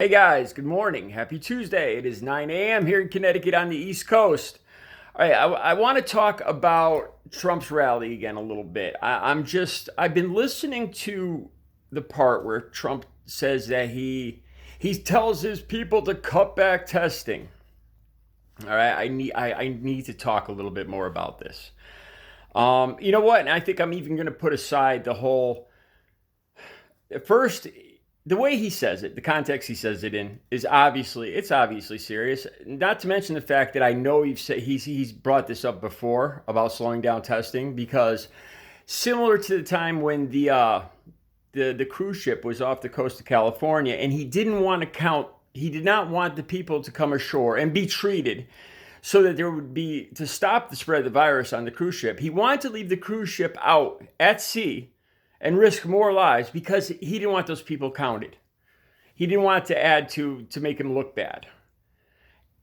Hey guys, good morning. Happy Tuesday. It is 9 a.m. here in Connecticut on the East Coast. All right, I want to talk about Trump's rally again a little bit. I've been listening to the part where Trump says that he tells his people to cut back testing. All right, I need to talk a little bit more about this. You know what? And I think I'm even going to put aside the whole first, the way he says it, the context he says it in is obviously serious. Not to mention the fact that I know he's brought this up before about slowing down testing, because similar to the time when the cruise ship was off the coast of California and he did not want the people to come ashore and be treated so that there would be, to stop the spread of the virus on the cruise ship. He wanted to leave the cruise ship out at sea and risk more lives because he didn't want those people counted. He didn't want to add to make him look bad.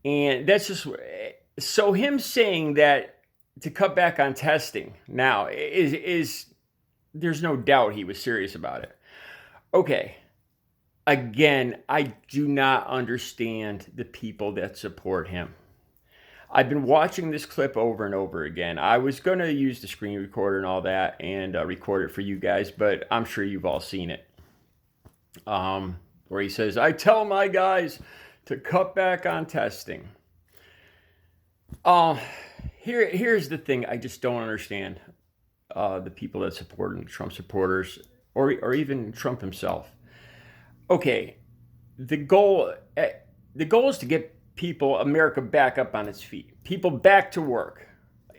And that's just, so him saying that to cut back on testing now is there's no doubt he was serious about it. Okay. Again, I do not understand the people that support him. I've been watching this clip over and over again. I was going to use the screen recorder and all that and record it for you guys, but I'm sure you've all seen it. Where he says, I tell my guys to cut back on testing. Here's the thing I just don't understand. The people that support him, Trump supporters, or even Trump himself. Okay, the goal is to get America back up on its feet, people back to work,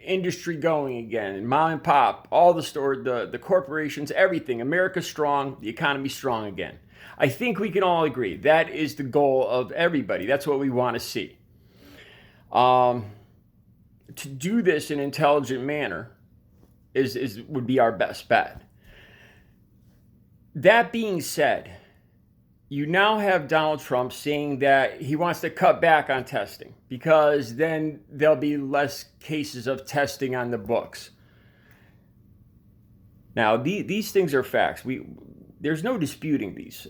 industry going again, mom and pop, all the stores, the corporations, everything. America's strong, the economy's strong again. I think we can all agree that is the goal of everybody. That's what we want to see. To do this in an intelligent manner would be our best bet. That being said, you now have Donald Trump saying that he wants to cut back on testing because then there'll be less cases of testing on the books. Now, these things are facts. There's no disputing these.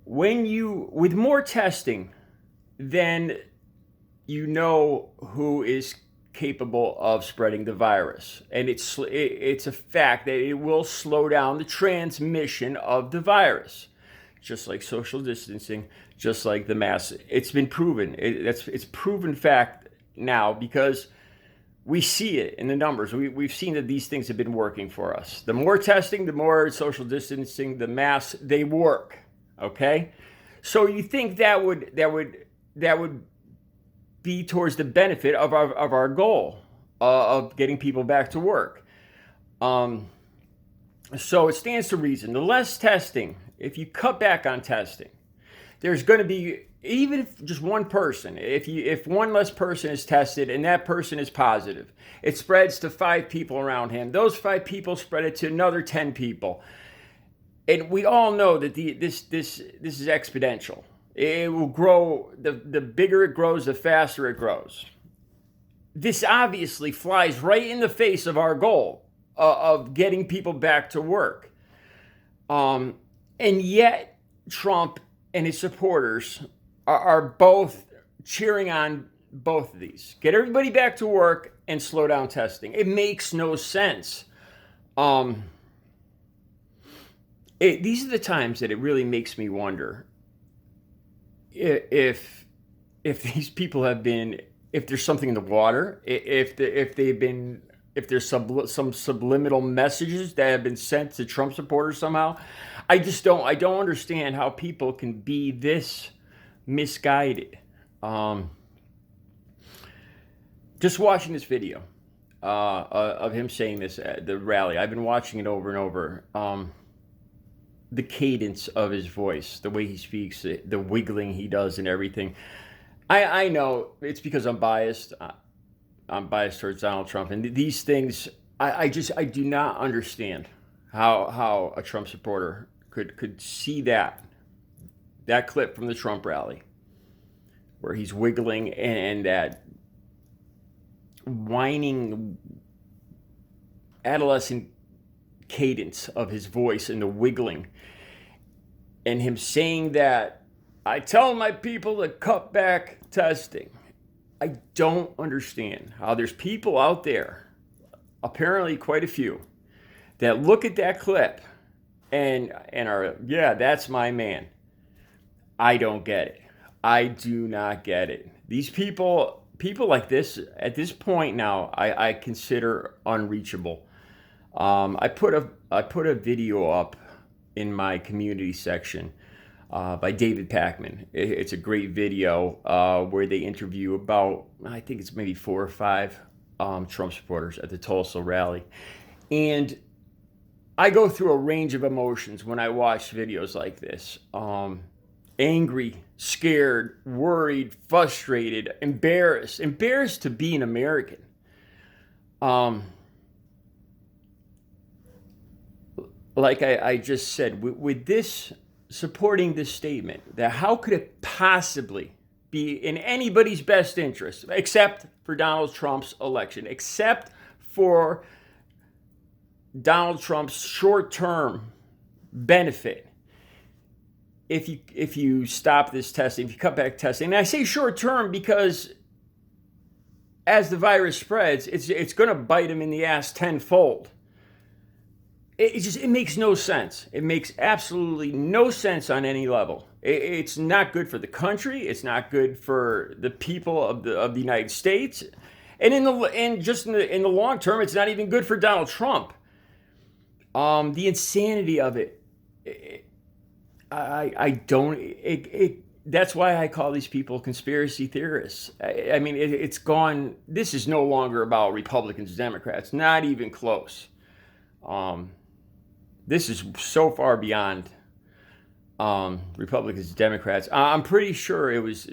With more testing, then you know who is capable of spreading the virus. And it's a fact that it will slow down the transmission of the virus. Just like social distancing, just like the mask. It's been proven. It's proven fact now because we see it in the numbers. We've seen that these things have been working for us. The more testing, the more social distancing, the masks, they work. Okay? So you think that would be towards the benefit of our goal of getting people back to work. So it stands to reason. The less testing, if you cut back on testing, there's going to be, even if just one person, if one less person is tested and that person is positive, it spreads to 5 people around him. Those 5 people spread it to another 10 people. And we all know that this is exponential. It will grow. The bigger it grows, the faster it grows. This obviously flies right in the face of our goal of getting people back to work. And yet, Trump and his supporters are both cheering on both of these. Get everybody back to work and slow down testing. It makes no sense. These are the times that it really makes me wonder if these people have been, if there's something in the water, if there's some subliminal messages that have been sent to Trump supporters somehow. I don't understand how people can be this misguided. Just watching this video of him saying this at the rally, I've been watching it over and over. The cadence of his voice, the way he speaks, the wiggling he does and everything. I know it's because I'm biased. I'm biased towards Donald Trump, and these things I do not understand how a Trump supporter could see that clip from the Trump rally where he's wiggling and that whining adolescent cadence of his voice and the wiggling, and him saying that I tell my people to cut back testing. I don't understand how there's people out there, apparently quite a few, that look at that clip and are, yeah, that's my man. I don't get it. I do not get it. These people like this at this point now, I consider unreachable. I put a video up in my community section by David Packman. It's a great video where they interview about, I think it's maybe 4 or 5 Trump supporters at the Tulsa rally. And I go through a range of emotions when I watch videos like this. Angry, scared, worried, frustrated, embarrassed to be an American. Like I just said, with this, supporting this statement, that how could it possibly be in anybody's best interest, except for Donald Trump's election, except for Donald Trump's short-term benefit, if you stop this testing, if you cut back testing. And I say short-term because as the virus spreads, it's going to bite him in the ass tenfold. It makes no sense. It makes absolutely no sense on any level. It's not good for the country. It's not good for the people of the United States, and in the long term, it's not even good for Donald Trump. The insanity of it, I don't. That's why I call these people conspiracy theorists. I mean, it's gone. This is no longer about Republicans, Democrats, not even close. This is so far beyond Republicans, Democrats. I'm pretty sure it was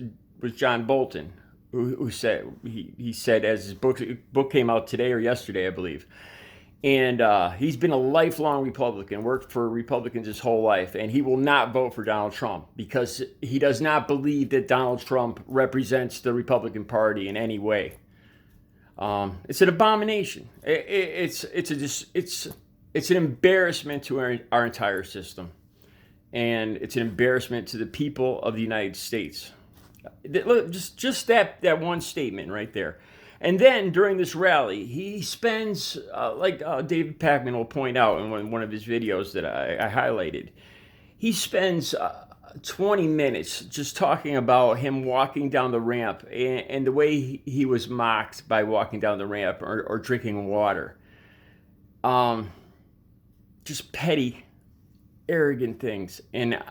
John Bolton who said he said, as his book came out today or yesterday, I believe, and he's been a lifelong Republican, worked for Republicans his whole life, and he will not vote for Donald Trump because he does not believe that Donald Trump represents the Republican Party in any way. It's an abomination. It's an embarrassment to our entire system, and it's an embarrassment to the people of the United States. Just that one statement right there. And then during this rally, he spends, like David Packman will point out in one of his videos that I highlighted, he spends 20 minutes just talking about him walking down the ramp and the way he was mocked by walking down the ramp or drinking water. Just petty, arrogant things. And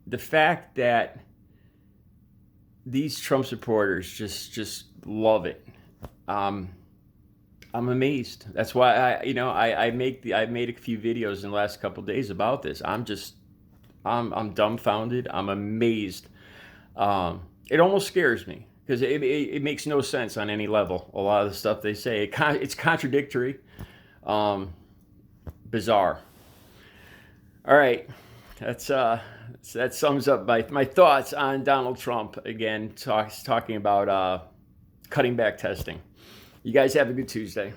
the fact that these Trump supporters just love it. I'm amazed. That's why I made a few videos in the last couple of days about this. I'm dumbfounded. I'm amazed. It almost scares me because it makes no sense on any level. A lot of the stuff they say, it's contradictory, bizarre. All right, that sums up my thoughts on Donald Trump. Again, talking about cutting back testing. You guys have a good Tuesday.